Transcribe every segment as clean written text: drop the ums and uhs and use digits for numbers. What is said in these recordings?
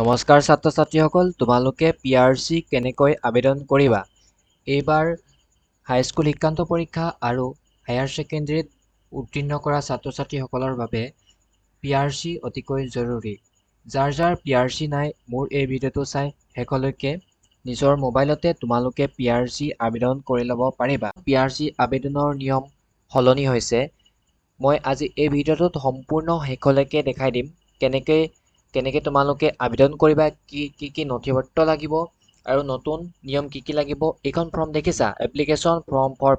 নমস্কাৰ ছাত্ৰ ছাত্ৰীসকল, তোমালোকে PRC কেনেকৈ আবেদন কৰিবা? এইবাৰ হাইস্কুল শিক্ষান্ত পৰীক্ষা আৰু হায়াৰ ছেকেণ্ডেৰীত উত্তীৰ্ণ কৰা ছাত্ৰ ছাত্ৰীসকলৰ বাবে PRC অতিকৈ জৰুৰী। যাৰ PRC নাই, মোৰ এই ভিডিঅ'টো চাই শেষলৈকে নিজৰ মোবাইলতে তোমালোকে PRC আবেদন কৰি ল'ব পাৰিবা। PRC আবেদনৰ নিয়ম সলনি হৈছে। মই আজি এই ভিডিঅ'টোত সম্পূৰ্ণ শেষলৈকে দেখাই দিম কেনেকৈ তোমালোকে আবেদন কৰিবা, কি নথিপত্ৰ লাগিব আৰু নতুন নিয়ম কি লাগিব। এইখন ফৰ্ম দেখিছা, application form for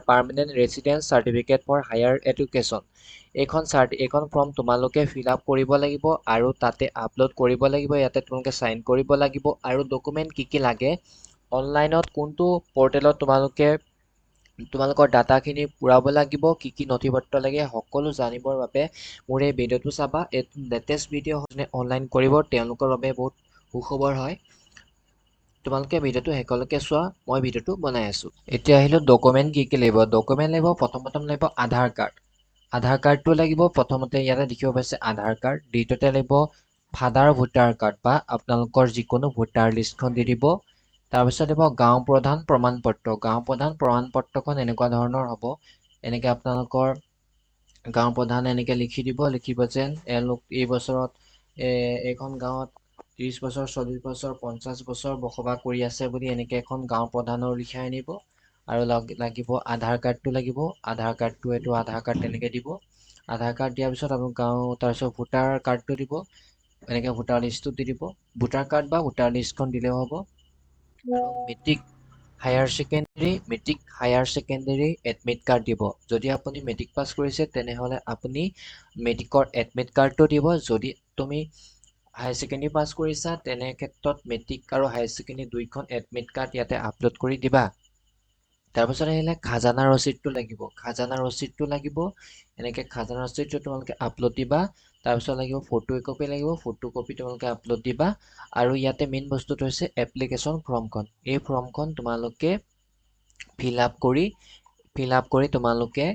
permanent residence certificate for higher education. এইখন ফৰ্ম তোমালোকে ফিল আপ কৰিব লাগিব আৰু তাতে আপলোড কৰিব লাগিব। ইয়াতে তোমালোকে চাইন কৰিব লাগিব আৰু ডকুমেণ্ট কি লাগে, অনলাইনত কোনটো পৰ্টেলত তোমালোকৰ ডাটাখিনি পুৰাব লাগিব, কি নথিপত্ৰ লাগে, সকলো জানিবৰ বাবে মোৰ এই ভিডিঅ'টো চাবা। এইটো লেটেষ্ট ভিডিঅ' অনলাইন কৰিব তেওঁলোকৰ বাবে বহুত সুখবৰ হয়। তোমালোকে ভিডিঅ'টো শেষলৈকে চোৱা, মই ভিডিঅ'টো বনাই আছোঁ। এতিয়া আহিলোঁ ডকুমেণ্ট কি লাগিব। ডকুমেণ্ট লাগিব, প্ৰথম লাগিব আধাৰ কাৰ্ড। আধাৰ কাৰ্ডটো লাগিব, প্ৰথমতে ইয়াতে দেখিব পাইছে আধাৰ কাৰ্ড। দ্বিতীয়তে লাগিব ফাদাৰ ভোটাৰ কাৰ্ড বা আপোনালোকৰ যিকোনো ভোটাৰ লিষ্টখন দি দিব। তাৰপিছত দিব গাঁও প্ৰধান প্ৰমাণপত্ৰ। গাঁও প্ৰধান প্ৰমাণপত্ৰখন এনেকুৱা ধৰণৰ হ'ব। এনেকৈ আপোনালোকৰ গাঁও প্ৰধান এনেকৈ লিখি দিব যেন এওঁলোক এই বছৰত এইখন গাঁৱত 30 বছৰ 40 বছৰ 50 বছৰ বসবাস কৰি আছে বুলি এনেকৈ এখন গাঁও প্ৰধানৰ লিখাই আনিব। আৰু লাগিব আধাৰ কাৰ্ডটো লাগিব। আধাৰ কাৰ্ডটো এইটো আধাৰ কাৰ্ড তেনেকৈ দিব। আধাৰ কাৰ্ড দিয়াৰ পিছত আপোনালোক তাৰপিছত ভোটাৰ কাৰ্ডটো দিব। এনেকৈ ভোটাৰ লিষ্টটো দি দিব। ভোটাৰ কাৰ্ড বা ভোটাৰ লিষ্টখন দিলেও হ'ব। আৰু matric higher secondary admit card দিব। যদি আপুনি মেট্ৰিক পাছ কৰিছে তেনেহ'লে আপুনি মেট্ৰিকৰ এডমিট কাৰ্ডটো দিব। যদি তুমি হায়াৰ ছেকেণ্ডেৰী পাছ কৰিছা তেনে ক্ষেত্ৰত মেট্ৰিক আৰু হায়াৰ ছেকেণ্ডেৰী দুইখন এডমিট কাৰ্ড ইয়াতে আপলোড কৰি দিবা। তাৰপিছত আহিলে খাজানা ৰচিদটো লাগিব। খাজানা ৰচিদটো লাগিব। এনেকৈ খাজানা ৰচিদটো তোমালোকে আপলোড দিবা। তাৰপিছত লাগিব ফটো একপি লাগিব। ফটো কপি তোমালোকে আপলোড দিবা। আৰু ইয়াতে মেইন বস্তুটো হৈছে এপ্লিকেশ্যন ফৰ্মখন। এই ফৰ্মখন তোমালোকে ফিল আপ কৰি তোমালোকে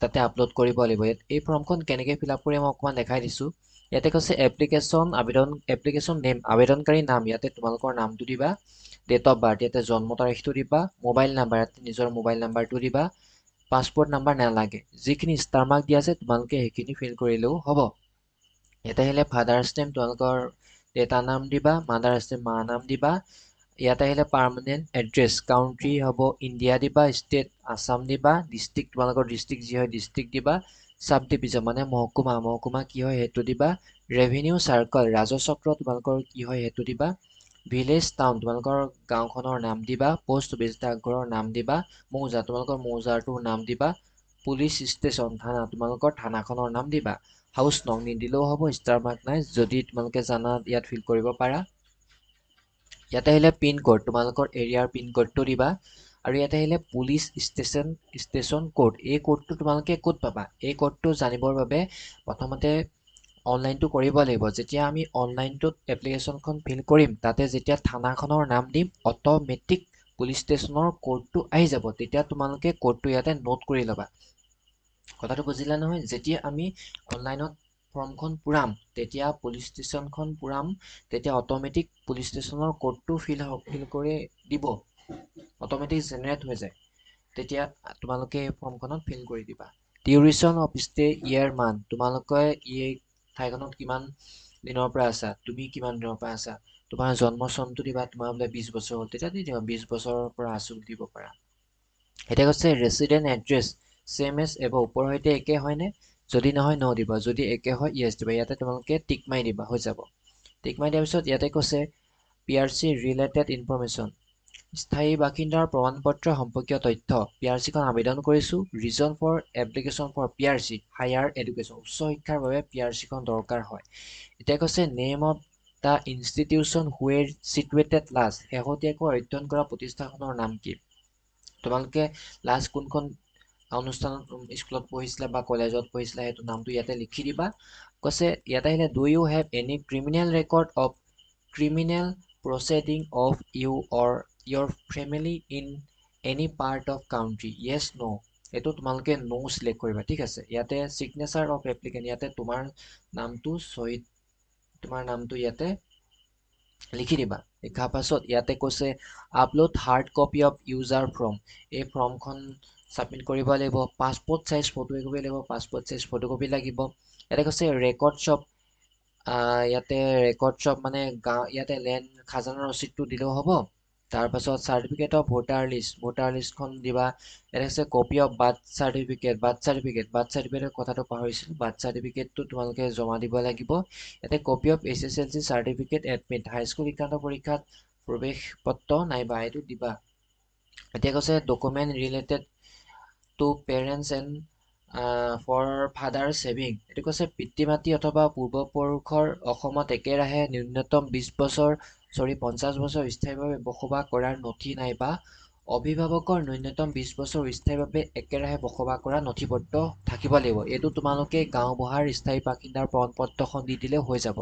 তাতে আপলোড কৰিব লাগিব। এই ফৰ্মখন কেনেকৈ ফিল আপ কৰি মই অকণমান দেখাই দিছোঁ। ইয়াতে কৈছে এপ্লিকেশ্যন নেম, আবেদনকাৰী নাম, ইয়াতে তোমালোকৰ নামটো দিবা। ডেট অফ বাৰ্থ, ইয়াতে জন্ম তাৰিখটো দিবা। মোবাইল নাম্বাৰ, ইয়াতে নিজৰ মোবাইল নাম্বাৰটো দিবা। পাছপোৰ্ট নাম্বাৰ নালাগে। যিখিনি ষ্টাৰ মাৰ্ক দিয়া আছে তোমালোকে সেইখিনি ফিল কৰিলেও হ'ব। ইয়াতে আহিলে ফাদাৰ্ছ নেম, তোমালোকৰ দেউতাৰ নাম দিবা। মাদাৰ্ছ নেম, মাৰ নাম দিবা। ইয়াতে আহিলে পাৰ্মানেণ্ট এড্ৰেছ, কাউণ্ট্ৰি হ'ব ইণ্ডিয়া দিবা। ষ্টেট আছাম দিবা। ডিষ্ট্ৰিক্ট তোমালোকৰ ডিষ্ট্ৰিক্ট যি হয় ডিষ্ট্ৰিক্ট দিবা। চাব ডিভিজন মানে মহকুমা কি হয় সেইটো দিবা। ৰেভিনিউ চাৰ্কল, ৰাজচক্ৰ তোমালোকৰ কি হয় সেইটো দিবা। ভিলেজ টাউন তোমালোকৰ গাঁওখনৰ নাম দিবা। পোষ্ট অফিচ ডাকঘৰৰ নাম দিবা। মৌজা তোমালোকৰ মৌজাটোৰ নাম দিবা। পুলিচ ষ্টেচন থানা তোমালোকৰ থানাখনৰ নাম দিবা। হাউচ নং নিদিলেও হ'ব, ষ্টাৰ মাৰ্ক নাই। যদি তোমালোকে জানা ইয়াত ফিল কৰিব পাৰা। ইয়াতে আহিলে পিন কোড, তোমালোকৰ এৰিয়াৰ পিন কোডটো দিবা। আৰু ইয়াতে আহিলে পুলিচ ষ্টেচন কোড। এই কোডটো তোমালোকে ক'ত পাবা? এই কোডটো জানিবৰ বাবে প্ৰথমতে অনলাইনটো কৰিব লাগিব। যেতিয়া আমি অনলাইনটোত এপ্লিকেশ্যনখন ফিল কৰিম, তাতে যেতিয়া থানাখনৰ নাম দিম অট'মেটিক পুলিচ ষ্টেচনৰ কোডটো আহি যাব। তেতিয়া তোমালোকে কোডটো ইয়াতে নোট কৰি ল'বা। কথাটো বুজিলা নহয়? যেতিয়া আমি অনলাইনত ফৰ্মখন পুৰাম, তেতিয়া পুলিচ ষ্টেচনখন পুৰাম, তেতিয়া অট'মেটিক পুলিচ ষ্টেচনৰ কোডটো ফিল কৰি দিব। অট'মেটিক জেনেৰেট হৈ যায়। তেতিয়া তোমালোকে এই ফৰ্মখনত ফিল কৰি দিবা। Duration of stay, year month, তোমালোকে এই ঠাইখনত কিমান দিনৰ পৰা আছা, তুমি কিমান দিনৰ পৰা আছা। তোমাৰ জন্ম চনটো দিবা। তোমাৰ বোলে 20 বছৰ হ'ল, তেতিয়া দি দিবা 20 বছৰৰ পৰা আছোঁ বুলি দিব পাৰা। এতিয়া কৈছে ৰেচিডেণ্ট এড্ৰেছ চেম এজ এবাভ, ওপৰৰ সৈতে একে হয়নে? যদি নহয় ন দিবা। যদি একে হয় য়েছ দিবা। ইয়াতে তোমালোকে টিক মাৰি দিবা, হৈ যাব। টিক মাৰি দিয়াৰ পিছত ইয়াতে কৈছে PRC ৰিলেটেড ইনফৰমেশ্যন, স্থায়ী বাসিন্দাৰ প্ৰমাণপত্ৰ সম্পৰ্কীয় তথ্য। PRCখন আবেদন কৰিছোঁ। Reason for application for PRC higher education, উচ্চ শিক্ষাৰ বাবে PRCখন দৰকাৰ হয়। এতিয়া কৈছে name of the institution where situated last, শেহতীয়াকৈ অধ্যয়ন কৰা প্ৰতিষ্ঠানখনৰ নাম কি। তোমালোকে লাষ্ট কোনখন অনুষ্ঠানত স্কুলত পঢ়িছিলা বা কলেজত পঢ়িছিলা সেইটো নামটো ইয়াতে লিখি দিবা। কৈছে ইয়াতে আহিলে do you have any criminal record of criminal proceeding of you or your family in any part of country, yes no'. এইটো তোমালোকে ন' চিলেক্ট কৰিবা, ঠিক আছে। ইয়াতে ছিগনেচাৰ অফ এপ্লিকেণ্ট, ইয়াতে তোমাৰ নামটো ইয়াতে লিখি দিবা লিখাৰ পাছত ইয়াতে কৈছে upload hard copy of user form এই ফৰ্মখন সাবমিট কৰিব লাগিব পাসপোৰ্ট সাইজ ফটো একপি লাগিব পাসপোৰ্ট সাইজ ফটোকপি লাগিব ইয়াতে কৈছে ৰেকৰ্ডছ অফ ইয়াতে ৰেকৰ্ডছ অফ মানে ইয়াতে লেণ্ড খাজানা ৰচিদটো দিলেও হ'ব তাৰ পাছত সাৰ্টিফিকেট অফ ভোটাৰ লিষ্টখন দিবা ইয়াতে আছে কপি অফ বাৰ্থ সাৰ্টিফিকেট কথাটো পাহৰিছিলো বাৰ্থ সাৰ্টিফিকেটটো তোমালোকে জমা দিব লাগিব ইয়াতে copy of SSLC certificate admit high school শিক্ষান্ত পৰীক্ষাত প্ৰৱেশ পত্ৰ নাইবা এইটো দিবা এতিয়া কৈছে document related to parents and for father saving এইটো কৈছে পিতৃ মাতৃ অথবা পূৰ্বপুৰুষৰ অসমত একেৰাহে ন্যূনতম 50 বছৰ স্থায়ীভাৱে বসবাস কৰাৰ নথি নাইবা অভিভাৱকৰ ন্যূনতম 20 বছৰ স্থায়ীভাৱে একেৰাহে বসবাস কৰা নথিপত্ৰ থাকিব লাগিব এইটো তোমালোকে গাঁওবুঢ়াৰ স্থায়ী বাসিন্দাৰ প্ৰমাণপত্ৰখন দি দিলে হৈ যাব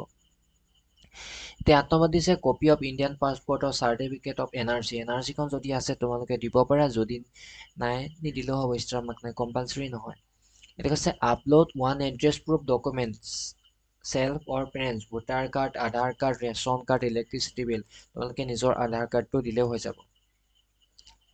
এতিয়া 8 নম্বৰ দিছে কপি অফ ইণ্ডিয়ান পাছপৰ্টৰ চাৰ্টিফিকেট অফ এনআৰচিখন যদি আছে তোমালোকে দিব পাৰা যদি নাই নিদিলেও হ'ব ষ্টাৰ মাৰ্ক নাই কম্পালচৰি নহয় এটা কৈছে upload one address proof documents self or parents voter card Aadhaar card ration card electricity bill তোমালোকে নিজৰ আধাৰ কাৰ্ডটো দিলেও হৈ যাব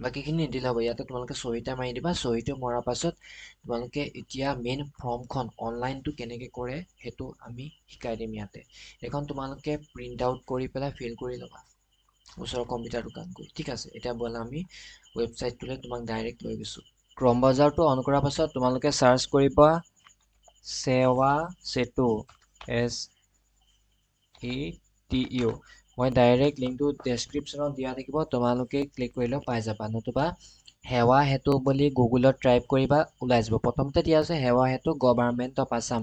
বাকীখিনি নিদিলে হ'ব ইয়াতে তোমালোকে চহীটা মাৰি দিবা চহীটো মৰাৰ পাছত তোমালোকে এতিয়া মেইন ফৰ্মখন অনলাইনটো কেনেকৈ কৰে সেইটো আমি শিকাই দিম ইয়াতে এখন তোমালোকে প্ৰিণ্ট আউট কৰি পেলাই ফিল কৰি ল'বা ওচৰৰ কম্পিউটাৰ দোকান গৈ ঠিক আছে এতিয়া ব'লা আমি ৱেবছাইটটোলৈ তোমাক ডাইৰেক্ট লৈ গৈছোঁ ক্ৰম ব্ৰাউজাৰটো অন কৰাৰ পাছত তোমালোকে সাৰ্চ কৰিবা সেৱা সেতু SETU মই ডাইৰেক্ট লিংকটো ডেছক্ৰিপশ্যনত দিয়া থাকিব তোমালোকে ক্লিক কৰিলে পাই যাবা নতুবা সেৱা সেতু বুলি গুগলত টাইপ কৰিবা ওলাই যাব প্ৰথমতে দিয়া আছে সেৱা সেতু গভৰ্ণমেণ্ট অফ আছাম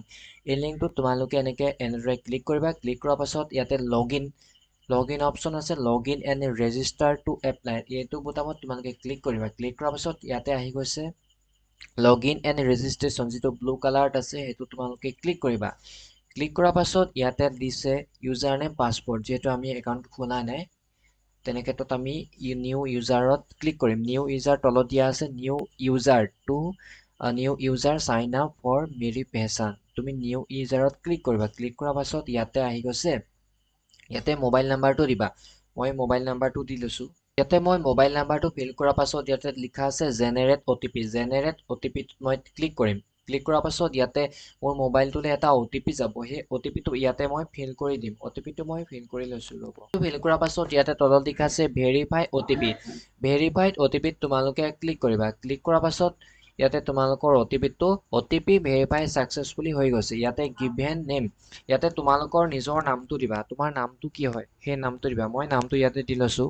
এই লিংকটো তোমালোকে এনেকৈ এনেদৰে ক্লিক কৰিবা ক্লিক কৰাৰ পাছত ইয়াতে লগইন অপশ্যন আছে login and register two apply এইটো বুটামত তোমালোকে ক্লিক কৰিবা ক্লিক কৰাৰ পাছত ইয়াতে আহি গৈছে লগইন এণ্ড ৰেজিষ্ট্ৰেশ্যন যিটো ব্লু কালাৰত আছে সেইটো তোমালোকে ক্লিক কৰিবা ক্লিক কৰাৰ পাছত ইয়াতে দিছে ইউজাৰ নেম পাছপৰ্ট যিহেতু আমি একাউণ্ট খোলা নাই তেনেক্ষেত্ৰত আমি নিউ ইউজাৰত ক্লিক কৰিম নিউ ইউজাৰ তলত দিয়া আছে new user sign up for Meri Pehchaan তুমি নিউ ইউজাৰত ক্লিক কৰিবা ক্লিক কৰাৰ পাছত ইয়াতে আহি গৈছে ইয়াতে মোবাইল নাম্বাৰটো দিবা মই মোবাইল নাম্বাৰটো দি লৈছোঁ ইয়াতে মই মোবাইল নাম্বাৰটো ফিল কৰাৰ পাছত ইয়াতে লিখা আছে জেনেৰেট অ'টিপি মই ক্লিক কৰিম ক্লিক কৰাৰ পাছত ইয়াতে মোৰ মোবাইলটোলৈ এটা অ'টিপি যাব সেই অ'টিপিটো ইয়াতে মই ফিল কৰি দিম অ'টিপিটো মই ফিল কৰি লৈছোঁ ৰ'ব ফিল কৰাৰ পাছত ইয়াতে তলত লিখা আছে ভেৰিফাইড অ'টিপিত তোমালোকে ক্লিক কৰিবা ক্লিক কৰাৰ পাছত ইয়াতে তোমালোকৰ অ'টিপি ভেৰিফাই ছাকচেছফুলি হৈ গৈছে ইয়াতে গিভেন নেম ইয়াতে তোমালোকৰ নিজৰ নামটো দিবা তোমাৰ নামটো কি হয় সেই নামটো দিবা মই নামটো ইয়াতে দি লৈছোঁ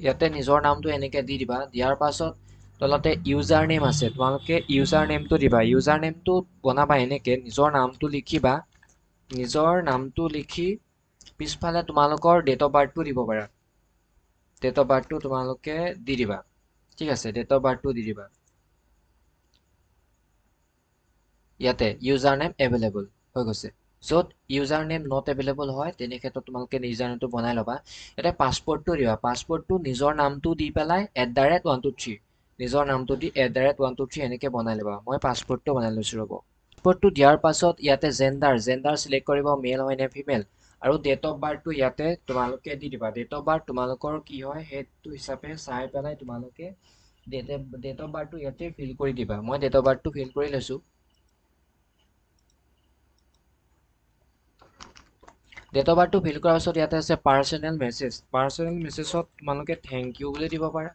ইয়াতে নিজৰ নামটো এনেকৈ দি দিবা দিয়াৰ পাছত তলতে ইউজাৰ নেম আছে তোমালোকে ইউজাৰ নেমটো দিবা ইউজাৰ নেমটো বনাবা এনেকৈ নিজৰ নামটো লিখি পিছফালে তোমালোকৰ ডেট অফ বাৰ্থটো দিব পাৰা ডেট অফ বাৰ্থটো তোমালোকে দি দিবা ঠিক আছে ডেট অফ বাৰ্থটো দি দিবা ইয়াতে ইউজাৰ নেম এভেইলেবল হৈ গৈছে য'ত ইউজাৰ নেম নট এভেইলেবল হয় তেনে ক্ষেত্ৰত তোমালোকে ইউজাৰ নেমটো বনাই ল'বা ইয়াতে পাছপৰ্টটো দিবা পাছপৰ্টটো নিজৰ নামটো দি পেলাই @123 নিজৰ নামটো দি @123 এনেকৈ বনাই ল'বা মই পাছপৰ্টটো বনাই লৈছোঁ ৰ'ব পাছপৰ্টটো দিয়াৰ পাছত ইয়াতে জেণ্ডাৰ চিলেক্ট কৰিব মেল হয় নে ফিমেল আৰু ডেট অফ বাৰ্থটো ইয়াতে তোমালোকে দি দিবা ডেট অফ বাৰ্থ তোমালোকৰ কি হয় সেইটো হিচাপে চাই পেলাই তোমালোকে ডেট অফ বাৰ্থটো ইয়াতে ফিল কৰি দিবা মই ডেট অফ বাৰ্থটো ফিল কৰি লৈছোঁ ডেট অফ বাৰ্থটো ফিল কৰাৰ পাছত ইয়াতে আছে পাৰ্চনেল মেছেজত তোমালোকে থেংক ইউ বুলি দিব পাৰা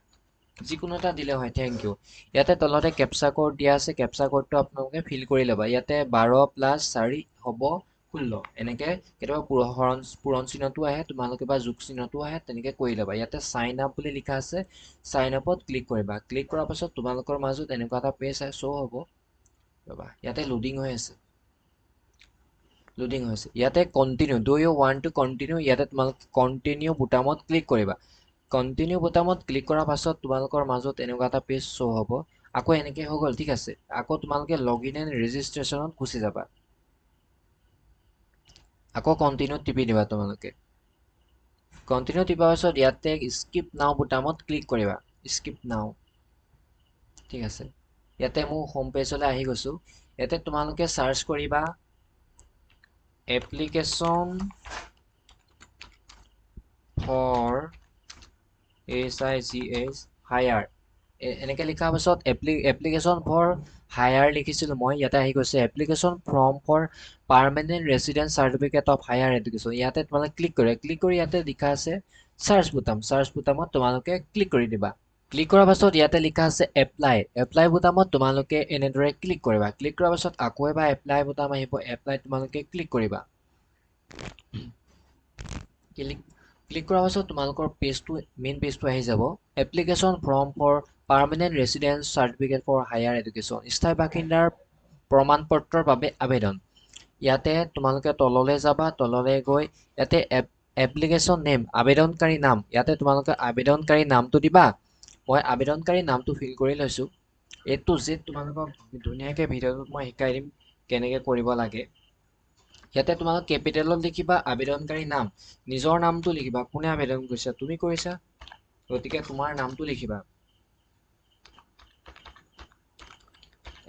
যিকোনো এটা দিলে হয় থেংক ইউ ইয়াতে তলতে কেপচা কোড দিয়া আছে কেপচা কোডটো আপোনালোকে ফিল কৰি ল'বা ইয়াতে 12+4 হ'ব 16 এনেকৈ কেতিয়াবা পূৰণ চিহ্নটো আহে তোমালোকে বা যোগ চিহ্নটো আহে তেনেকৈ কৰি ল'বা ইয়াতে চাইন আপ বুলি লিখা আছে চাইন আপত ক্লিক কৰিবা ক্লিক কৰাৰ পাছত তোমালোকৰ মাজত এনেকুৱা এটা পেজ শ্ব' হ'ব ৰ'বা ইয়াতে লোডিং হৈ আছে ইয়াতে continue do you want to continue ইয়াতে তোমালোকে কণ্টিনিউ বুটামত ক্লিক কৰিবা কণ্টিনিউ বুটামত ক্লিক কৰাৰ পাছত তোমালোকৰ মাজত এনেকুৱা এটা পেজ শ্ব' হ'ব আকৌ এনেকৈ হৈ গ'ল ঠিক আছে আকৌ তোমালোকে লগইন এণ্ড ৰেজিষ্ট্ৰেশ্যনত গুচি যাবা আকৌ কণ্টিনিউত টিপি দিবা তোমালোকে কণ্টিনিউ টিপাৰ পাছত ইয়াতে স্কিপ নাও বুটামত ক্লিক কৰিবা স্কিপ নাও ঠিক আছে ইয়াতে মোৰ হোম পেজলৈ আহি গৈছোঁ ইয়াতে তোমালোকে চাৰ্চ কৰিবা এপ্লিকেশ্যন ফৰ HIGH হায়াৰ এনেকৈ লিখাৰ পাছত এপ্লিকেশ্যন ফৰ হায়াৰ লিখিছিলোঁ মই ইয়াতে আহি গৈছে application form for permanent resident certificate of higher education ইয়াতে তোমালোকে ক্লিক কৰি ইয়াতে লিখা আছে চাৰ্চ বুটামত তোমালোকে ক্লিক কৰি দিবা ক্লিক কৰাৰ পাছত ইয়াতে লিখা আছে এপ্লাই বুটামত তোমালোকে এনেদৰে ক্লিক কৰিবা ক্লিক কৰাৰ পাছত আকৌ এবাৰ এপ্লাই বুটাম আহিব এপ্লাই তোমালোকে ক্লিক কৰিবা ক্লিক কৰাৰ পাছত তোমালোকৰ মেইন পেজটো আহি যাব application form for permanent resident certificate for higher education স্থায়ী বাসিন্দাৰ প্ৰমাণপত্ৰৰ বাবে আবেদন ইয়াতে তোমালোকে তললৈ যাবা তললৈ গৈ ইয়াতে এপ্লিকেশ্যন নেম আবেদনকাৰী নাম ইয়াতে তোমালোকে আবেদনকাৰী নামটো দিবা মই আবেদনকাৰী নামটো ফিল কৰি লৈছো এইটো যে তোমালোকক ধুনীয়াকৈ ভিডিঅ'টোত মই শিকাই দিম কেনেকৈ কৰিব লাগে ইয়াতে তোমালোক কেপিটেলত লিখিবা আবেদনকাৰী নাম নিজৰ নামটো লিখিবা কোনে আবেদন কৰিছা তুমি কৰিছা গতিকে তোমাৰ নামটো লিখিবা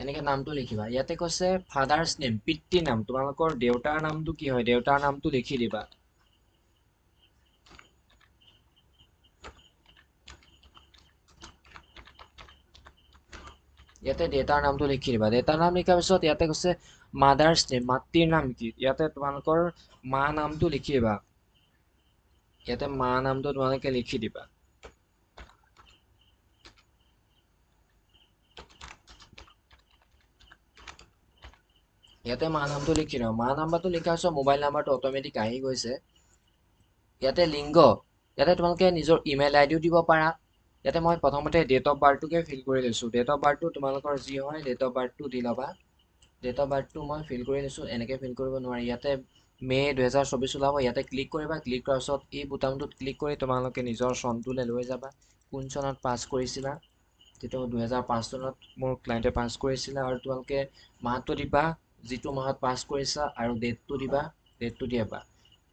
এনেকৈ নামটো লিখিবা ইয়াতে কৈছে ফাদাৰ্ছ নেম পিতৃ নাম তোমালোকৰ দেউতাৰ নামটো কি হয় দেউতাৰ নামটো লিখি দিবা ইয়াতে দেউতাৰ নামটো লিখি দিবা দেউতাৰ নাম লিখাৰ পিছত ইয়াতে কৈছে মাদাৰ্ছ নেম মাতৃৰ নাম কি ইয়াতে তোমালোকৰ মা নামটো লিখি দিবা ইয়াতে মা নামটো তোমালোকে লিখি দিবা ইয়াতে মা নামটো লিখি দিবা মা নাম্বাৰটো লিখাৰ পিছত মোবাইল নাম্বাৰটো অট'মেটিক আহি গৈছে ইয়াতে লিংগ ইয়াতে তোমালোকে নিজৰ ইমেইল আইডিও দিব পাৰা ইয়াতে মই প্ৰথমতে ডেট অফ বাৰ্থটোকে ফিল কৰি লৈছোঁ ডেট অফ বাৰ্থটো তোমালোকৰ যি হয় ডেট অফ বাৰ্থটো দি ল'বা ডেট অফ বাৰ্থটো মই ফিল কৰি লৈছোঁ এনেকৈ ফিল কৰিব নোৱাৰি ইয়াতে মে' 2024 ওলাব ইয়াতে ক্লিক কৰিবা ক্লিক কৰাৰ পিছত এই বুটামটোত ক্লিক কৰি তোমালোকে নিজৰ চনটোলৈ লৈ যাবা কোন চনত পাছ কৰিছিলা যিটো 2005 চনত মোৰ ক্লাইণ্টে পাছ কৰিছিলে আৰু তোমালোকে মাহটো দিবা যিটো মাহত পাছ কৰিছা আৰু ডেটটো দিবা ডেটটো দিবা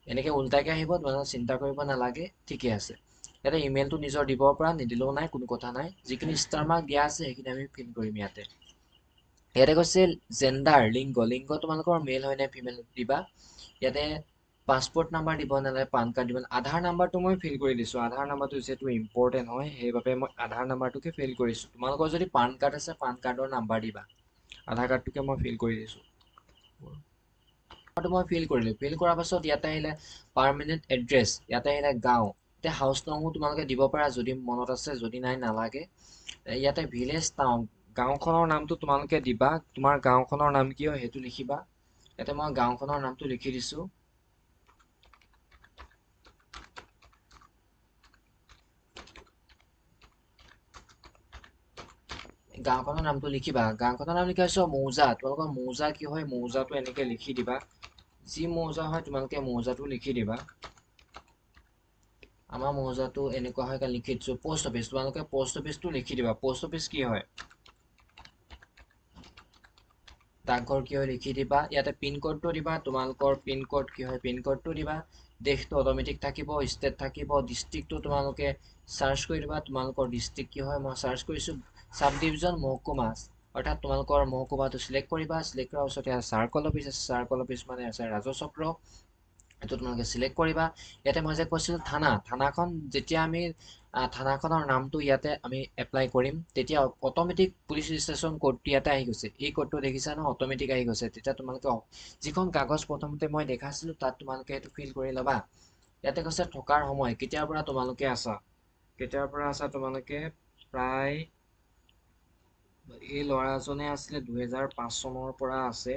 এনেকৈ উল্টাকৈ আহিব তোমালোকে চিন্তা কৰিব নালাগে ঠিকে আছে ইয়াতে ইমেইলটো নিজৰ দিব পৰা নিদিলেও নাই কোনো কথা নাই যিখিনি ষ্টাৰ মাৰ্ক দিয়া আছে সেইখিনি আমি ফিল কৰিম ইয়াতে কৈছে জেণ্ডাৰ লিংগ তোমালোকৰ মেল হয় নে ফিমেল দিবা ইয়াতে পাছপোৰ্ট নাম্বাৰ দিব নালাগে পান কাৰ্ড দিব আধাৰ নাম্বাৰটো মই ফিল কৰি দিছোঁ আধাৰ নাম্বাৰটো যিহেতু ইম্পৰ্টেণ্ট হয় সেইবাবে মই আধাৰ নাম্বাৰটোকে ফিল কৰিছোঁ তোমালোকৰ যদি পান কাৰ্ড আছে পান কাৰ্ডৰ নাম্বাৰ দিবা আধাৰ কাৰ্ডটোকে মই ফিল কৰি দিছোঁ মই ফিল কৰিলোঁ ফিল কৰাৰ পাছত ইয়াতে আহিলে পাৰ্মানেণ্ট এড্ৰেছ ইয়াতে আহিলে গাঁও এতিয়া হাউচ নংও তোমালোকে দিব পাৰা যদি মনত আছে যদি নাই নালাগে ইয়াতে ভিলেজ টাউন গাঁওখনৰ নামটো তোমালোকে দিবা তোমাৰ গাঁওখনৰ নাম কি হয় সেইটো লিখিবা ইয়াতে মই গাঁওখনৰ নামটো লিখি দিছোঁ গাঁওখনৰ নামটো লিখিবা গাঁওখনৰ নাম লিখা হৈছে মৌজা তোমালোকৰ মৌজা কি হয় মৌজাটো এনেকৈ লিখি দিবা যি মৌজা হয় তোমালোকে মৌজাটো লিখি দিবা আমাৰ মৌজাটো এনেকুৱা হয় কাৰণ লিখি দিছোঁ পোষ্ট অফিচ তোমালোকে পোষ্ট অফিচটো লিখি দিবা পোষ্ট অফিচ কি হয় ডাকঘৰ কি হয় লিখি দিবা ইয়াতে পিনক'ডটো দিবা তোমালোকৰ পিনক'ড কি হয় পিনক'ডটো দিবা দেশটো অট'মেটিক থাকিব ষ্টেট থাকিব ডিষ্ট্ৰিক্টটো তোমালোকে চাৰ্চ কৰি দিবা তোমালোকৰ ডিষ্ট্ৰিক্ট কি হয় মই চাৰ্চ কৰিছোঁ চাব ডিভিজন মহকুমা অৰ্থাৎ তোমালোকৰ মহকুমাটো চিলেক্ট কৰিবা চিলেক্ট কৰাৰ পিছত ইয়াত চাৰ্কল অফিচ আছে চাৰ্কল অফিচ মানে আছে ৰাজচক্ৰ এইটো তোমালোকে চিলেক্ট কৰিবা ইয়াতে মই যে কৈছিলোঁ থানাখন যেতিয়া আমি থানাখনৰ নামটো ইয়াতে আমি এপ্লাই কৰিম তেতিয়া অট'মেটিক পুলিচ ৰেজিষ্ট্ৰেশ্যন কোডটো ইয়াতে আহি গৈছে এই কোডটো দেখিছা ন অট'মেটিক আহি গৈছে তেতিয়া তোমালোকে যিখন কাগজ প্ৰথমতে মই দেখাইছিলোঁ তাত তোমালোকে এইটো ফিল কৰি ল'বা ইয়াতে কৈছে থকাৰ সময় কেতিয়াৰ পৰা তোমালোকে আছা তোমালোকে প্ৰায় এই ল'ৰাজনে আছিলে 2005 চনৰ পৰা আছে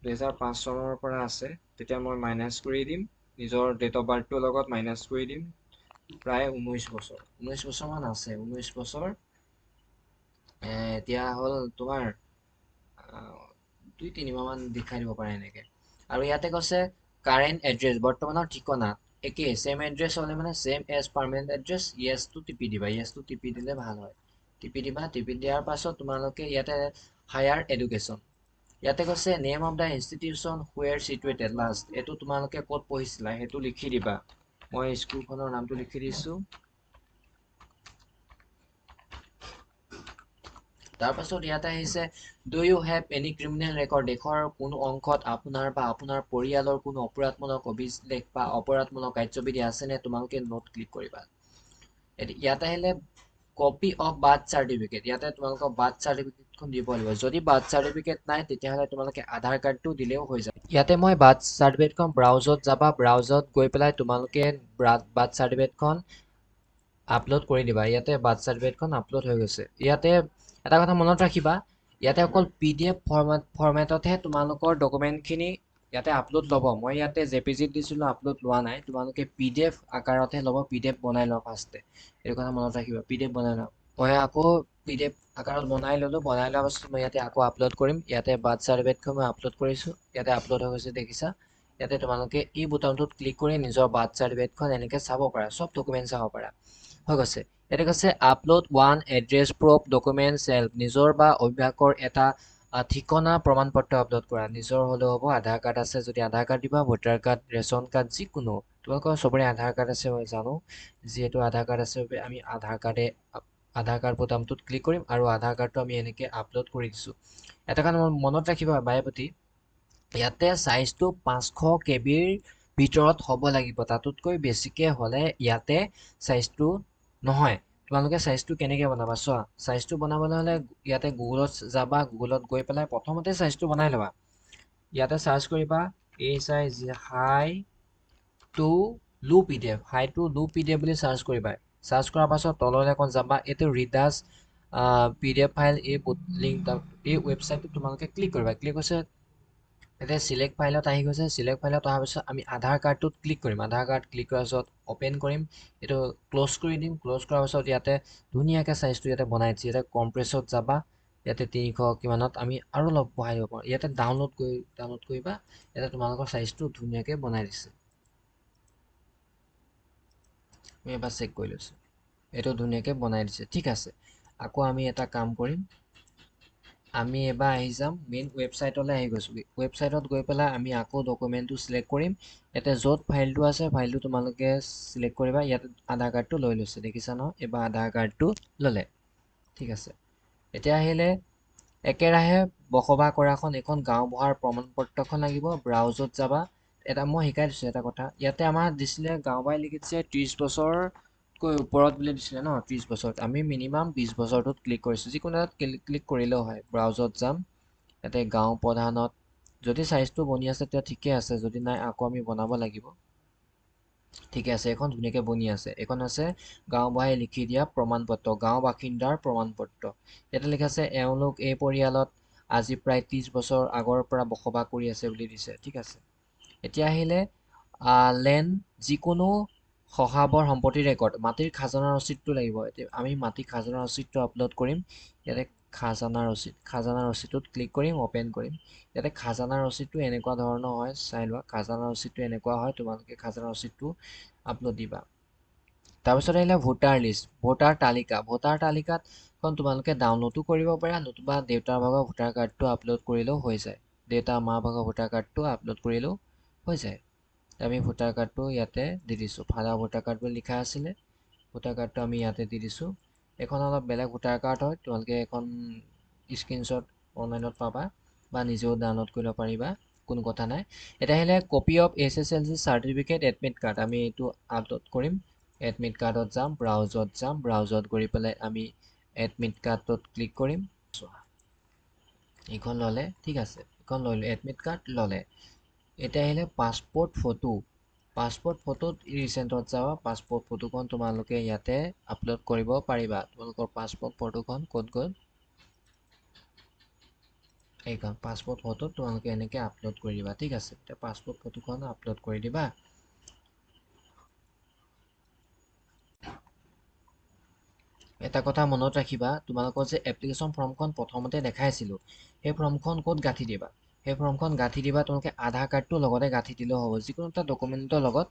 2005 চনৰ পৰা আছে তেতিয়া মই মাইনাছ কৰি দিম নিজৰ ডেট অফ বাৰ্থটোৰ লগত মাইনাছ কৰি দিম প্ৰায় 19 বছৰমান আছে 19 বছৰ এতিয়া হ'ল তোমাৰ 2-3 মাহমান দেখাই দিব পাৰে এনেকৈ আৰু ইয়াতে কৈছে কাৰেণ্ট এড্ৰেছ বৰ্তমানৰ ঠিকনা একেই ছেম এড্ৰেছ হ'লে মানে ছেম এজ পাৰ্মানেণ্ট এড্ৰেছ য়েছটো টিপি দিবা য়েছটো টিপি দিলে ভাল হয় টিপি দিবা টিপি দিয়াৰ পাছত তোমালোকে ইয়াতে হায়াৰ এডুকেশ্যন ইয়াতে কৈছে name of the institution where situated last এইটো তোমালোকে ক'ত পঢ়িছিলা সেইটো লিখি দিবা মই স্কুলখনৰ নামটো লিখি দিছোঁ তাৰপাছত ইয়াতে আহিছে do you have any criminal record, দেশৰ কোনো অংশত আপোনাৰ বা আপোনাৰ পৰিয়ালৰ কোনো অপৰাধমূলক অভিলেখ বা অপৰাধমূলক কাৰ্যবিধি আছেনে, তোমালোকে নোট ক্লিক কৰিবা। ইয়াতে আহিলে কপি অফ বাৰ্থ চাৰ্টিফিকেট, ইয়াতে তোমালোকৰ বাৰ্থ চাৰ্টিফিকেটখন দিব লাগিব। যদি বাৰ্থ চাৰ্টিফিকেট নাই তেতিয়াহ'লে তোমালোকে আধাৰ কাৰ্ডটো দিলেও হৈ যায়। ইয়াতে মই বাৰ্থ চাৰ্টিফিকেটখন ব্ৰাউজত যাবা, ব্ৰাউজত গৈ পেলাই তোমালোকে বাৰ্থ চাৰ্টিফিকেটখন আপলোড কৰি দিবা। ইয়াতে বাৰ্থ চাৰ্টিফিকেটখন আপলোড হৈ গৈছে। ইয়াতে এটা কথা মনত ৰাখিবা, ইয়াতে অকল PDF ফৰ্মেটতহে তোমালোকৰ ডকুমেণ্টখিনি ইয়াতে আপলোড ল'ব। মই ইয়াতে JPG দিছিলোঁ, আপলোড লোৱা নাই। তোমালোকে PDF আকাৰতহে ল'ব, PDF বনাই লোৱা ফাৰ্ষ্টে, এইটো কথা মনত ৰাখিবা। PDF বনাই লোৱা। মই আকৌ PDF আকাৰত বনাই ল'লোঁ, বনাই লোৱাৰ পাছত মই ইয়াতে আকৌ আপলোড কৰিম। ইয়াতে বাৰ্থ চাৰ্টিফিকেটখন মই আপলোড কৰিছোঁ, ইয়াতে আপলোড হৈ গৈছে দেখিছা। ইয়াতে তোমালোকে এই বুটামটোত ক্লিক কৰি নিজৰ বাৰ্থ চাৰ্টিফিকেটখন এনেকৈ চাব পাৰা, চব ডকুমেণ্ট চাব পাৰা। হৈ গৈছে। ইয়াতে কৈছে upload one address proof document self, নিজৰ বা অভ্যাসৰ এটা ঠিকনা প্ৰমাণ পত্ৰ আপলোড কৰা। নিজৰ হ'লেও হ'ব, আধাৰ কাৰ্ড আছে যদি আধাৰ কাৰ্ড দিবা, ভোটাৰ কাৰ্ড, ৰেচন কাৰ্ড, যিকোনো। তোমালোকৰ চবৰে আধাৰ কাৰ্ড আছে মই জানো, যিহেতু আধাৰ কাৰ্ড আছে আমি আধাৰ কাৰ্ড বুটামটোত ক্লিক কৰিম আৰু আধাৰ কাৰ্ডটো আমি এনেকৈ আপলোড কৰি দিছোঁ। এটা কথা মনত ৰাখিবা বাৰে প্ৰতি, ইয়াতে চাইজটো 500 KBৰ ভিতৰত হ'ব লাগিব, তাতোতকৈ বেছিকৈ হ'লে ইয়াতে চাইজটো নহয়। তোমালোকে চাইজটো কেনেকৈ বনাবা চোৱা, চাইজটো বনাবলৈ হ'লে ইয়াতে গুগলত যাবা, গুগলত গৈ পেলাই প্ৰথমতে চাইজটো বনাই ল'বা। ইয়াতে চাৰ্চ কৰিবা হাই to low PDF, high to low PDF বুলি চাৰ্চ কৰিবা। চাৰ্চ কৰাৰ পাছত তললৈ অকণ যাবা, এইটো ৰিডাৰ্ছ PDF ফাইল, এই ৱেবছাইটটো তোমালোকে ক্লিক কৰিবা। ক্লিক হৈছে এতিয়া চিলেক্ট ফাইলত আহি গৈছে। চিলেক্ট ফাইলত অহাৰ পিছত আমি আধাৰ কাৰ্ডটোত ক্লিক কৰিম। আধাৰ কাৰ্ড ক্লিক কৰাৰ পিছত অ'পেন কৰিম, এইটো ক্ল'জ কৰি দিম। ক্ল'জ কৰাৰ পাছত ইয়াতে ধুনীয়াকৈ চাইজটো ইয়াতে বনাই দিছে। ইয়াতে কম্প্ৰেছত যাবা, ইয়াতে 300 কিমানত আমি আৰু অলপ বঢ়াই দিব পাৰোঁ। ইয়াতে ডাউনলোড কৰিবা, ইয়াতে তোমালোকৰ চাইজটো ধুনীয়াকৈ বনাই দিছে। আমি এবাৰ চেক কৰি লৈছোঁ, এইটো ধুনীয়াকৈ বনাই দিছে, ঠিক আছে। আকৌ আমি এটা কাম কৰিম, আমি এবাৰ আহি যাম মেইন ৱেবছাইটলৈ আহি গৈছোঁ। ৱেবছাইটত গৈ পেলাই আমি আকৌ ডকুমেণ্টটো চিলেক্ট কৰিম। ইয়াতে য'ত ফাইলটো আছে ফাইলটো তোমালোকে চিলেক্ট কৰিবা। ইয়াত আধাৰ কাৰ্ডটো লৈ লৈছে দেখিছা নহয়, এইবাৰ আধাৰ কাৰ্ডটো ল'লে, ঠিক আছে। এতিয়া আহিলে একেৰাহে বসবাস কৰাখন এখন গাঁওবুঢ়াৰ প্ৰমাণ পত্ৰখন লাগিব। ব্ৰাউজত যাবা, এটা মই শিকাই দিছোঁ এটা কথা। ইয়াতে আমাৰ দিছিলে গাঁওবুঢ়াই লিখিছে 30 বছৰতকৈ ওপৰত বুলি দিছিলে ন, 30 বছৰত। আমি মিনিমাম 20 বছৰটোত ক্লিক কৰিছোঁ, যিকোনো এটাত ক্লিক কৰিলেও হয়। ব্ৰাউজত যাম, ইয়াতে গাঁও প্ৰধানত যদি চাইজটো বনি আছে তেতিয়া ঠিকে আছে, যদি নাই আকৌ আমি বনাব লাগিব। ঠিকে আছে, এইখন ধুনীয়াকৈ বনি আছে। এইখন আছে গাঁওবুঢ়াই লিখি দিয়া প্ৰমাণ পত্ৰ, গাঁও বাসিন্দাৰ প্ৰমাণ পত্ৰ। ইয়াতে লিখা আছে এওঁলোক এই পৰিয়ালত আজি প্ৰায় 30 বছৰ আগৰ পৰা বসবাস কৰি আছে বুলি দিছে, ঠিক আছে। এতিয়া আহিলে লেণ্ড, যিকোনো সহাবৰ সম্পত্তি ৰেকৰ্ড, মাটিৰ খাজনা ৰচিদটো লাগিব। এতিয়া আমি মাটিৰ খাজনা ৰচিদটো আপলোড কৰিম। ইয়াতে খাজানা ৰচিদটোত ক্লিক কৰিম, অ'পেন কৰিম। ইয়াতে খাজানা ৰচিদটো এনেকুৱা ধৰণৰ হয়, চাই লোৱা। খাজানা ৰচিদটো এনেকুৱা হয়, তোমালোকে খাজানা ৰচিদটো আপলোড দিবা। তাৰপিছত আহিলে ভোটাৰ লিষ্ট, ভোটাৰ তালিকা। ভোটাৰ তালিকাতখন তোমালোকে ডাউনলোডো কৰিব পাৰা, নতুবা দেউতাৰ ভাগৰ ভোটাৰ কাৰ্ডটো আপলোড কৰিলেও হৈ যায়। দেউতা মাৰ ভাগৰ ভোটাৰ কাৰ্ডটো আপলোড কৰিলেও হৈ যায়। আমি ভোটাৰ কাৰ্ডটো ইয়াতে দি দিছোঁ। ফাদাৰ ভোটাৰ কাৰ্ড বুলি লিখা আছিলে, ভোটাৰ কাৰ্ডটো আমি ইয়াতে দি দিছোঁ। এইখন অলপ বেলেগ ভোটাৰ কাৰ্ড হয়, তোমালোকে এখন স্ক্ৰীনশ্বট অনলাইনত পাবা বা নিজেও ডাউনলোড কৰিব পাৰিবা, কোনো কথা নাই। এতিয়া আহিলে copy of SSLC certificate, admit card. আমি এইটো আপলোড কৰিম। এডমিট কাৰ্ডত যাম, ব্ৰাউজত যাম, ব্ৰাউজত কৰি পেলাই আমি এডমিট কাৰ্ডটোত ক্লিক কৰিম। এইখন ল'লে, ঠিক আছে, এইখন ল'লে, এডমিট কাৰ্ড ল'লে। এতিয়া আহিলে পাছপোৰ্ট ফটো। পাছপোৰ্ট ফটোত ৰিচেণ্টত যাবা, পাছপোৰ্ট ফটোখন তোমালোকে ইয়াতে আপলোড কৰিব পাৰিবা। তোমালোকৰ পাছপোৰ্ট ফটোখন ক'ত গ'ল, এইখন পাছপোৰ্ট ফটোত তোমালোকে এনেকৈ আপলোড কৰি দিবা, ঠিক আছে। এতিয়া পাছপোৰ্ট ফটোখন আপলোড কৰি দিবা। এটা কথা মনত ৰাখিবা, তোমালোকৰ যে এপ্লিকেশ্যন ফৰ্মখন প্ৰথমতে দেখাইছিলোঁ, সেই ফৰ্মখন ক'ত গাঁঠি দিবা? সেই ফৰ্মখন গাঁঠি দিবা তোমালোকে আধাৰ কাৰ্ডটোৰ লগতে গাঁঠি দিলেও হ'ব, যিকোনো এটা ডকুমেণ্টৰ লগত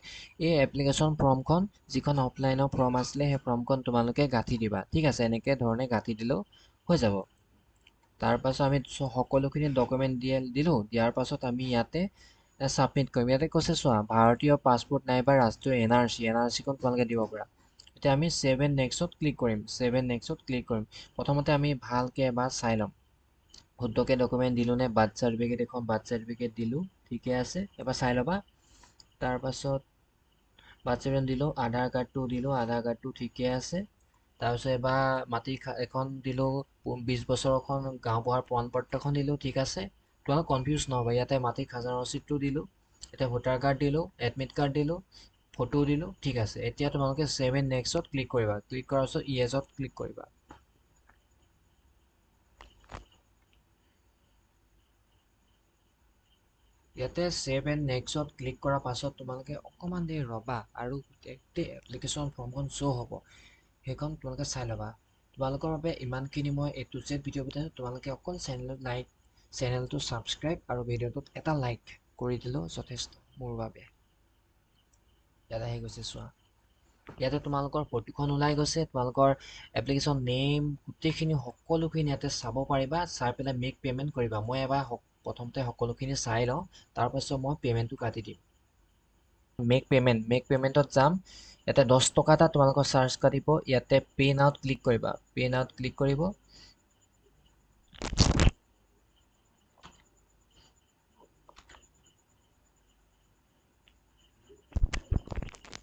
এই এপ্লিকেশ্যন ফৰ্মখন, যিখন অফলাইনৰ ফৰ্ম আছিলে সেই ফৰ্মখন তোমালোকে গাঁঠি দিবা, ঠিক আছে। এনেকৈ ধৰণে গাঁঠি দিলেও হৈ যাব। তাৰপাছত আমি সকলোখিনি ডকুমেণ্ট দিলোঁ, দিয়াৰ পাছত আমি ইয়াতে ছাবমিট কৰিম। ইয়াতে কৈছে চোৱা, ভাৰতীয় পাছপোৰ্ট নাইবা ৰাষ্ট্ৰীয় NRC খন তোমালোকে দিব পাৰা। এতিয়া আমি সেভ এণ্ড নেক্সটত ক্লিক কৰিম প্ৰথমতে আমি ভালকে এবাৰ চাই ল'ম শুদ্ধকে ডকুমেণ্ট দিলোঁ নে বাৰ্থ চাৰ্টিফিকেট এখন বাৰ্থ চাৰ্টিফিকেট দিলোঁ ঠিকে আছে এবাৰ চাই ল'বা তাৰপাছত বাৰ্থ চাৰ্টিফিকেট দিলোঁ আধাৰ কাৰ্ডটো ঠিকে আছে তাৰপিছত এবাৰ মাটি এখন দিলোঁ 20 বছৰ এখন গাঁওবুঢ়াৰ প্ৰমাণপত্ৰখন দিলোঁ ঠিক আছে তোমালোক কনফিউজ নহ'ব ইয়াতে মাটি খাজানা ৰচিদটো দিলোঁ এতিয়া ভোটাৰ কাৰ্ড দিলোঁ এডমিট কাৰ্ড দিলোঁ ফটো দিলোঁ ঠিক আছে এতিয়া তোমালোকে সেভ এণ্ড নেক্সটত ক্লিক কৰিবা ক্লিক কৰাৰ পিছত ইয়েছত ক্লিক কৰিবা ইয়াতে সেভ এণ্ড নেক্সটত ক্লিক কৰাৰ পাছত তোমালোকে অকণমান দেৰি ৰ'বা আৰু গোটেই এপ্লিকেশ্যন ফৰ্মখন শ্ব' হ'ব সেইখন তোমালোকে চাই ল'বা তোমালোকৰ বাবে ইমানখিনি মই A to Z ভিডিঅ' পঠাইছোঁ তোমালোকে অকল চেনেলটো ছাবস্ক্ৰাইব আৰু ভিডিঅ'টোত এটা লাইক কৰি দিলেও যথেষ্ট মোৰ বাবে ইয়াত আহি গৈছে চোৱা ইয়াতে তোমালোকৰ ফটোখন ওলাই গৈছে তোমালোকৰ এপ্লিকেশ্যন নেম গোটেইখিনি সকলোখিনি ইয়াতে চাব পাৰিবা চাই পেলাই মেক পে'মেণ্ট কৰিবা মই এবাৰ প্ৰথমতে সকলোখিনি চাই লওঁ তাৰপাছত মই পে'মেণ্টটো কাটি দিম মেক পে'মেণ্টত যাম ইয়াতে 10 টকা এটা তোমালোকৰ চাৰ্জ কাটিব ইয়াতে পে নাওত ক্লিক কৰিবা পে নাওত ক্লিক কৰিব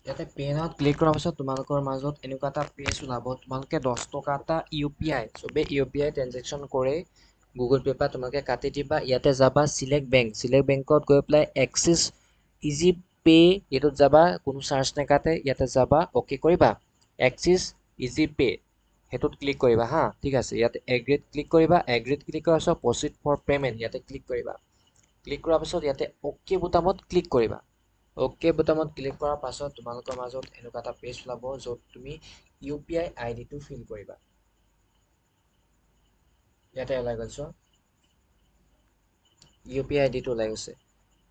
ইয়াতে পে নাওত ক্লিক কৰাৰ পাছত তোমালোকৰ মাজত এনেকুৱা এটা পেজ ওলাব তোমালোকে 10 টকা এটা UPI চবে UPI ট্ৰানজেকশ্যন কৰে গুগল পে' পৰা তোমালোকে কাটি দিবা ইয়াতে যাবা চিলেক্ট বেংকত গৈ পেলাই এক্সিছ ইজি পে এইটোত যাবা কোনো চাৰ্জ নাকাটে ইয়াতে যাবা অ'কে কৰিবা এক্সিছ ইজি পে সেইটোত ক্লিক কৰিবা হা ঠিক আছে ইয়াতে এগ্ৰিত ক্লিক কৰিবা এগ্ৰিত ক্লিক কৰাৰ পাছত প্ৰচিড ফৰ পে'মেণ্ট ইয়াতে ক্লিক কৰিবা ক্লিক কৰাৰ পাছত ইয়াতে অ'কে বুটামত ক্লিক কৰিবা অ'কে বুটামত ক্লিক কৰাৰ পাছত তোমালোকৰ মাজত এনেকুৱা এটা পেজ ওলাব য'ত তুমি UPI আইডিটো ফিল কৰিবা ইয়াতে ওলাই গ'ল চোৱা UPI আইডিটো ওলাই গৈছে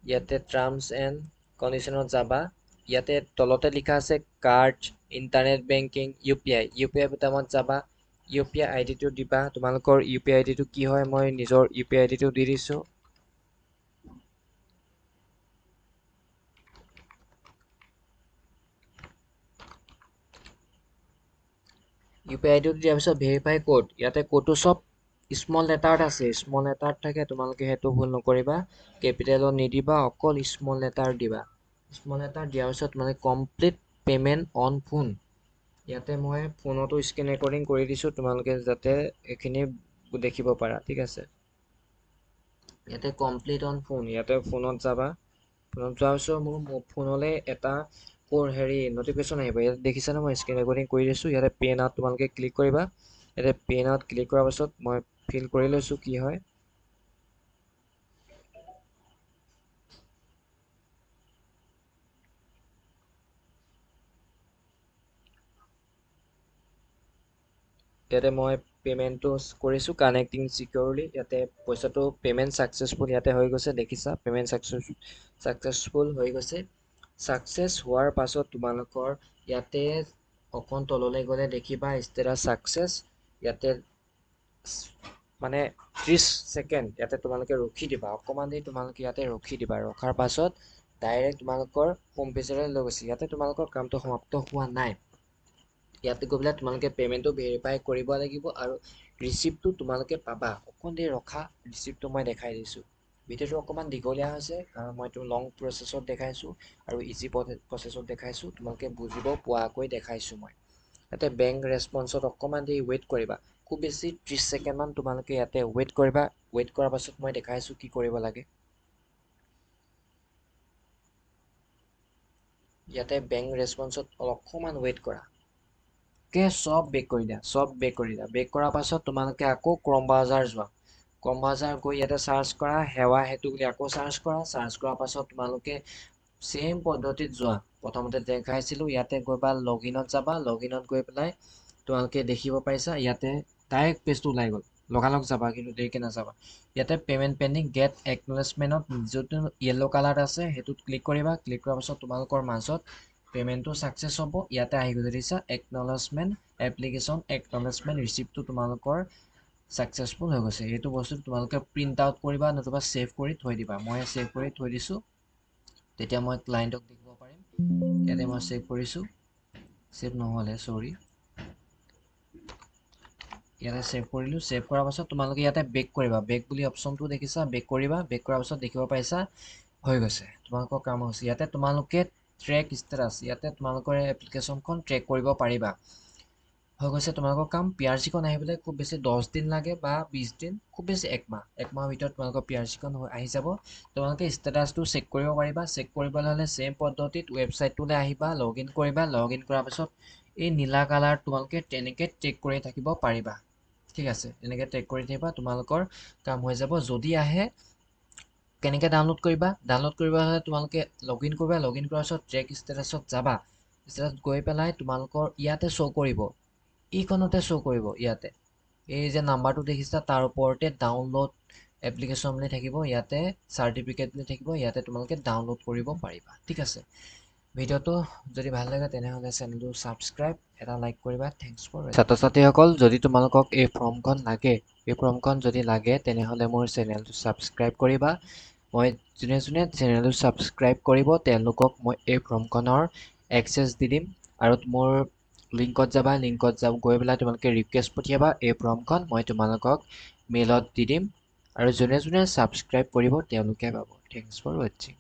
ইয়াতে টাৰ্মছ এণ্ড কণ্ডিশ্যনত যাবা ইয়াতে তলতে লিখা আছে কাৰ্ড ইণ্টাৰনেট বেংকিং UPI বুটামত যাবা UPI আইডিটো দিবা তোমালোকৰ UPI আইডিটো কি হয় মই নিজৰ UPI আইডিটো দি দিছোঁ UPI আইডিটো দিয়াৰ পিছত ভেৰিফাই কোড ইয়াতে কোডটো চব স্মল লেটাৰত আছে স্মল লেটাৰত থাকে তোমালোকে সেইটো ভুল নকৰিবা কেপিটেলত নিদিবা অকল স্মল লেটাৰ দিবা স্মল লেটাৰ দিয়াৰ পিছত মানে কমপ্লিট পে'মেণ্ট অন ফোন ইয়াতে মই ফোনতো স্ক্ৰীন ৰেকৰ্ডিং কৰি দিছোঁ তোমালোকে যাতে এইখিনি দেখিব পাৰা ঠিক আছে ইয়াতে কমপ্লিট অন ফোন ইয়াতে ফোনত যাবা ফোনত যোৱাৰ পিছত মোৰ ফোনলৈ এটা নটিফিকেশ্যন আহিব ইয়াতে দেখিছানে মই স্ক্ৰীন ৰেকৰ্ডিং কৰি দিছোঁ ইয়াতে পে নাওত তোমালোকে ক্লিক কৰিবা ইয়াতে পে নাওত ক্লিক কৰাৰ পাছত মই ফিল কৰি লৈছোঁ কি হয় ইয়াতে মই পে'মেণ্টটো কৰিছোঁ কানেক্টিং চিকিউৰলি ইয়াতে পইচাটো পে'মেণ্ট ছাকচেছফুল ইয়াতে হৈ গৈছে দেখিছা পে'মেণ্ট ছাকচেছফুল হৈ গৈছে ছাকচেছ হোৱাৰ পাছত তোমালোকৰ ইয়াতে অকণ তললৈ গ'লে দেখিবা ষ্টেটাছ ছাকচেছ ইয়াতে মানে 30 ছেকেণ্ড ইয়াতে তোমালোকে ৰখি দিবা অকণমান দেৰি তোমালোকে ইয়াতে ৰখি দিবা ৰখাৰ পাছত ডাইৰেক্ট তোমালোকৰ হোম পেজলৈ লৈ গৈছে ইয়াতে তোমালোকৰ কামটো সমাপ্ত হোৱা নাই ইয়াতে গৈ পেলাই তোমালোকে পে'মেণ্টটো ভেৰিফাই কৰিব লাগিব আৰু ৰিচিপ্টটো তোমালোকে পাবা অকণ দেৰি ৰখা ৰিচিপ্টটো মই দেখাই দিছোঁ ভিডিঅ'টো অকণমান দীঘলীয়া হৈছে কাৰণ মই এইটো লং প্ৰচেছত দেখাইছোঁ আৰু ইজি প্ৰচেছত দেখাইছোঁ তোমালোকে বুজিব পোৱাকৈ দেখাইছোঁ মই ইয়াতে বেংক ৰেছপন্সত অকণমান দেৰি ৱেইট কৰিবা খুব বেছি 30 ছেকেণ্ডমান তোমালোকে ইয়াতে ৱেইট কৰিবা ৱেইট কৰাৰ পাছত মই দেখাইছোঁ কি কৰিব লাগে ইয়াতে বেংক ৰেছপন্সত অকণমান ৱেইট কৰা চব বেক কৰি দিয়া বেক কৰাৰ পাছত তোমালোকে আকৌ ক্ৰম ব্ৰাউজাৰ যোৱা ক্ৰম ব্ৰাউজাৰ গৈ ইয়াতে চাৰ্চ কৰা সেৱা সেতু বুলি আকৌ চাৰ্চ কৰাৰ পাছত তোমালোকে ছেইম পদ্ধতিত যোৱা প্ৰথমতে দেখাইছিলোঁ ইয়াতে গৈ পেলাই লগইনত যাবা লগইনত গৈ পেলাই তোমালোকে দেখিব পাৰিছা ইয়াতে ডাইৰেক্ট পেজটো ওলাই গ'ল লগালগ যাবা কিন্তু দেৰিকৈ নাযাবা ইয়াতে পে'মেণ্ট পেণ্ডিং গেট একনলেজমেণ্টত যোনটো য়েল্ল' কালাৰত আছে সেইটোত ক্লিক কৰিবা ক্লিক কৰাৰ পাছত তোমালোকৰ মাজত পে'মেণ্টটো ছাকচেছ হ'ব ইয়াতে আহি গৈছে দিছা একনলেজমেণ্ট এপ্লিকেশ্যন একনলেজমেণ্ট ৰিচিপ্টটো তোমালোকৰ ছাকচেছফুল হৈ গৈছে এইটো বস্তু তোমালোকে প্ৰিণ্ট আউট কৰিবা নতুবা ছেভ কৰি থৈ দিবা মই ছেভ কৰি থৈ দিছোঁ তেতিয়া মই ক্লায়েণ্টক দেখিব পাৰিম ইয়াতে মই ছেভ কৰিছোঁ সেভ নহ'লে সৰি ইয়াতে সেভ কৰিলোঁ সেভ কৰাৰ পাছত তোমালোকে ইয়াতে বেক কৰিবা বেক বুলি অপশ্যনটো দেখিছা বেক কৰিবা বেক কৰাৰ পাছত দেখিব পাইছা হৈ গৈছে তোমালোকৰ কাম হৈছে ইয়াতে তোমালোকে ট্ৰেক ষ্টেটাছ ইয়াতে তোমালোকৰ এপ্লিকেশ্যনখন ট্ৰেক কৰিব পাৰিবা হৈ গৈছে তোমালোকৰ কাম PRC-খন আহিবলৈ খুব বেছি 10 দিন লাগে বা 20 দিন খুব বেছি একমাহৰ ভিতৰত তোমালোকৰ PRC-খন আহি যাব তোমালোকে ষ্টেটাছটো চেক কৰিব পাৰিবা চেক কৰিবলৈ হ'লে চেম পদ্ধতিত ৱেবছাইটটোলৈ আহিবা লগইন কৰিবা লগইন কৰাৰ পাছত এই নীলা কালাৰ তোমালোকে তেনেকৈ ট্ৰেক কৰি থাকিব পাৰিবা ঠিক আছে এনেকৈ ট্ৰেক কৰি থাকিবা তোমালোকৰ কাম হৈ যাব যদি আহে কেনেকৈ ডাউনলোড কৰিবা ডাউনলোড কৰিব হ'লে তোমালোকে লগইন কৰিবা লগইন কৰাৰ পাছত ট্ৰেক ষ্টেটাছত যাবা ষ্টেটাছত গৈ পেলাই তোমালোকৰ ইয়াতে শ্ব' কৰিব এইখনতে শ্ব' কৰিব ইয়াতে এই যে নাম্বাৰটো দেখিছা তাৰ ওপৰতে ডাউনলোড এপ্লিকেশ্যন বুলি থাকিব ইয়াতে চাৰ্টিফিকেট বুলি থাকিব ইয়াতে তোমালোকে ডাউনলোড কৰিব পাৰিবা ঠিক আছে ভিডিঅ'টো যদি ভাল লাগে তেনেহ'লে চেনেলটো ছাবস্ক্ৰাইব এটা লাইক কৰিবা থেংকছ ফৰ ছাত্ৰ ছাত্ৰীসকল যদি তোমালোকক এই ফৰ্মখন লাগে এই ফৰ্মখন যদি লাগে তেনেহ'লে মোৰ চেনেলটো ছাবস্ক্ৰাইব কৰিবা মই যোনে যোনে চেনেলটো ছাবস্ক্ৰাইব কৰিব তেওঁলোকক মই এই ফৰ্মখনৰ এক্সেছ দি দিম আৰু মোৰ লিংকত যাবা লিংকত গৈ পেলাই তোমালোকে ৰিকুৱেষ্ট পঠিয়াবা এই ফৰ্মখন মই তোমালোকক মেইলত দি দিম আৰু যোনে যোনে ছাবস্ক্ৰাইব কৰিব তেওঁলোকে পাব থেংকছ ফৰ ৱাচিং